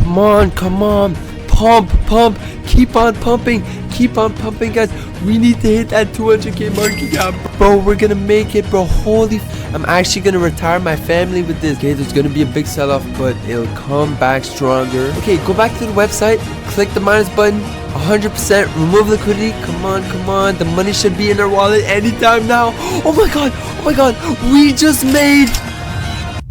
Come on, come on. Pump. Keep on pumping, guys. We need to hit that 200k market cap, bro. We're gonna make it, bro. I'm actually gonna retire my family with this. Okay, there's gonna be a big sell-off, but it'll come back stronger. Okay, go back to the website, click the minus button, 100%, remove liquidity. Come on. The money should be in our wallet anytime now. Oh my god, we just made.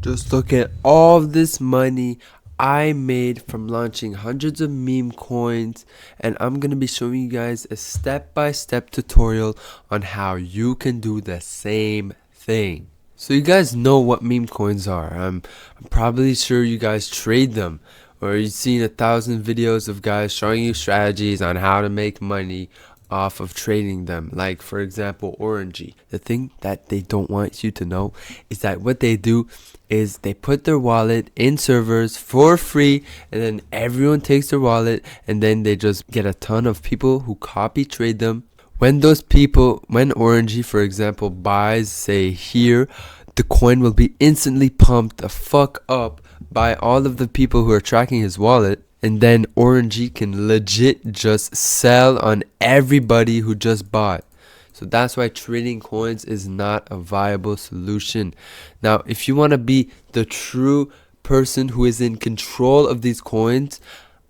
Just look at all this money I made from launching hundreds of meme coins, and I'm gonna be showing you guys a step-by-step tutorial on how you can do the same thing. So you guys know what meme coins are. I'm probably sure you guys trade them, or you've seen 1,000 videos of guys showing you strategies on how to make money off of trading them, like for example Orangey. The thing that they don't want you to know is that what they do is they put their wallet in servers for free, and then everyone takes their wallet, and then they just get a ton of people who copy trade them. When Orangey for example buys, say here, the coin will be instantly pumped the fuck up by all of the people who are tracking his wallet. And then Orangey can legit just sell on everybody who just bought. So that's why trading coins is not a viable solution. Now, if you want to be the true person who is in control of these coins,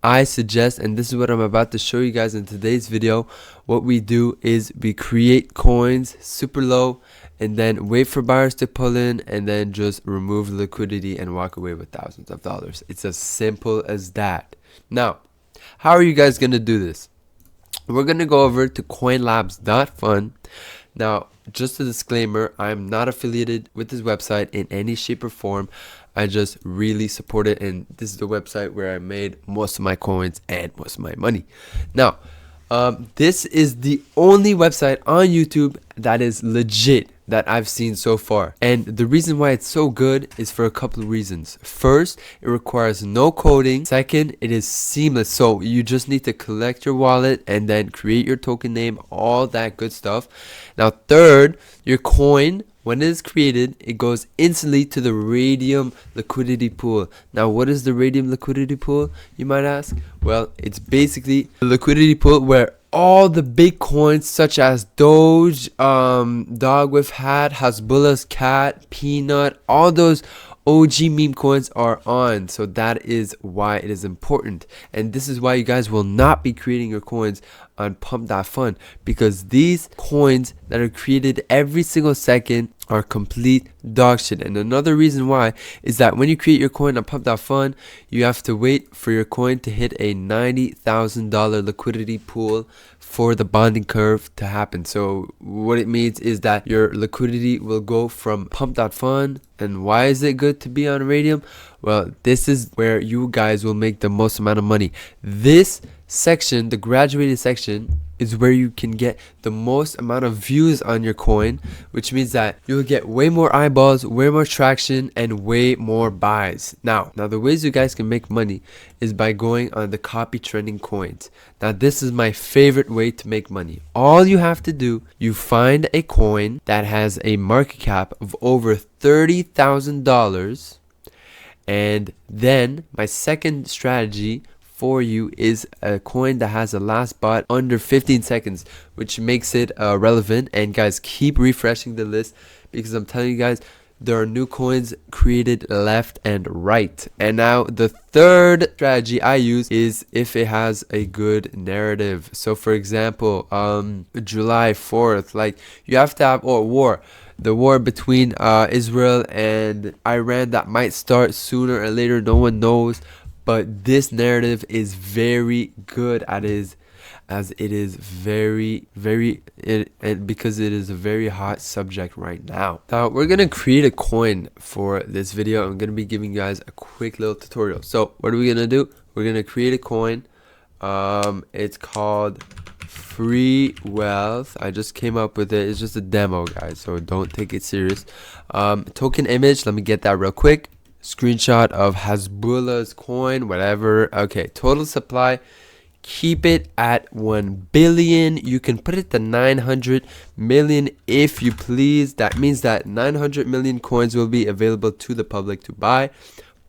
I suggest, and this is what I'm about to show you guys in today's video, what we do is we create coins super low and then wait for buyers to pull in, and then just remove liquidity and walk away with thousands of dollars. It's as simple as that. Now, how are you guys going to do this? We're going to go over to coinlabs.fun. Now, just a disclaimer, I'm not affiliated with this website in any shape or form. I just really support it, and this is the website where I made most of my coins and most of my money. Now, this is the only website on YouTube that is legit that I've seen so far, and the reason why it's so good is for a couple of reasons. First, it requires no coding. Second, it is seamless, so you just need to collect your wallet and then create your token name, all that good stuff. Now third, your coin, when it is created, it goes instantly to the Radium liquidity pool. Now, what is the Radium liquidity pool, you might ask? Well, it's basically the liquidity pool where all the big coins such as Doge, Dog with Hat, Hasbullah's Cat, Peanut, all those OG meme coins are on. So that is why it is important, and this is why you guys will not be creating your coins on Pump.Fun, because these coins that are created every single second are complete dog shit. And another reason why is that when you create your coin on Pump.Fun, you have to wait for your coin to hit a $90,000 liquidity pool for the bonding curve to happen. So what it means is that your liquidity will go from Pump.Fun. And why is it good to be on Radium? Well, this is where you guys will make the most amount of money. This section, the graduated section, is where you can get the most amount of views on your coin, which means that you'll get way more eyeballs, way more traction, and way more buys. Now the ways you guys can make money is by going on the copy trending coins. Now this is my favorite way to make money. All you have to do, you find a coin that has a market cap of over $30,000, and then my second strategy for you is a coin that has a last bought under 15 seconds, which makes it relevant. And guys, keep refreshing the list, because I'm telling you guys, there are new coins created left and right. And now the third strategy I use is if it has a good narrative. So for example, July 4th, like you have to have, the war between Israel and Iran that might start sooner or later, no one knows. But this narrative is very good as it is because it is a very hot subject right now. Now we're gonna create a coin for this video. I'm gonna be giving you guys a quick little tutorial. So what are we gonna do? We're gonna create a coin. It's called Free Wealth. I just came up with it. It's just a demo, guys, so don't take it serious. Token image, let me get that real quick. Screenshot of Hasbullah's coin, whatever. Okay, total supply, keep it at 1 billion. You can put it to 900 million if you please. That means that 900 million coins will be available to the public to buy.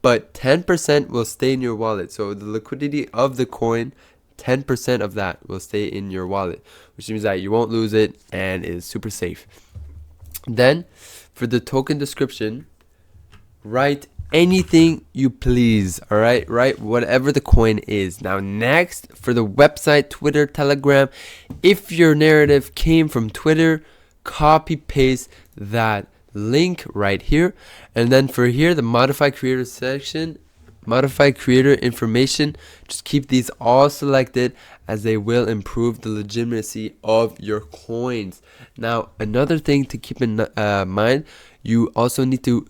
but 10% will stay in your wallet. So the liquidity of the coin, 10% of that will stay in your wallet, which means that you won't lose it and is super safe. Then for the token description, write anything you please. All right, write whatever the coin is. Now next, for the website, Twitter, Telegram, if your narrative came from Twitter, copy paste that link right here. And then for here, the modify creator section, modify creator information, just keep these all selected, as they will improve the legitimacy of your coins. Now another thing to keep in mind, you also need to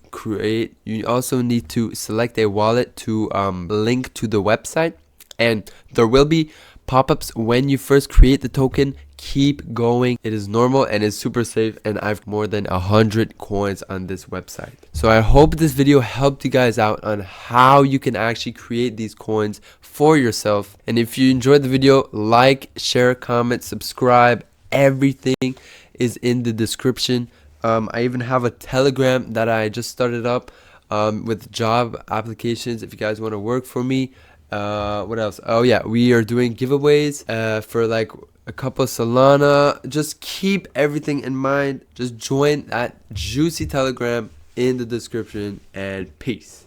select a wallet to link to the website, and there will be pop-ups when you first create the token. Keep going, it is normal and is super safe, and I've more than 100 coins on this website. So I hope this video helped you guys out on how you can actually create these coins for yourself. And if you enjoyed the video, like, share, comment, subscribe. Everything is in the description. I even have a Telegram that I just started up with job applications if you guys want to work for me. What else? Oh yeah, we are doing giveaways for like a couple Solana. Just keep everything in mind. Just join that juicy Telegram in the description, and peace.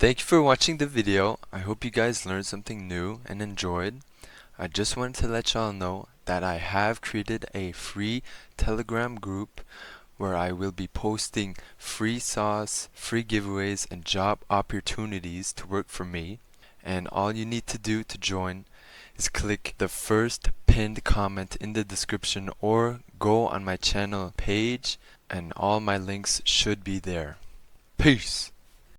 Thank you for watching the video. I hope you guys learned something new and enjoyed. I just wanted to let y'all know that I have created a free Telegram group where I will be posting free sauce, free giveaways, and job opportunities to work for me. And all you need to do to join is click the first pinned comment in the description, or go on my channel page and all my links should be there. Peace!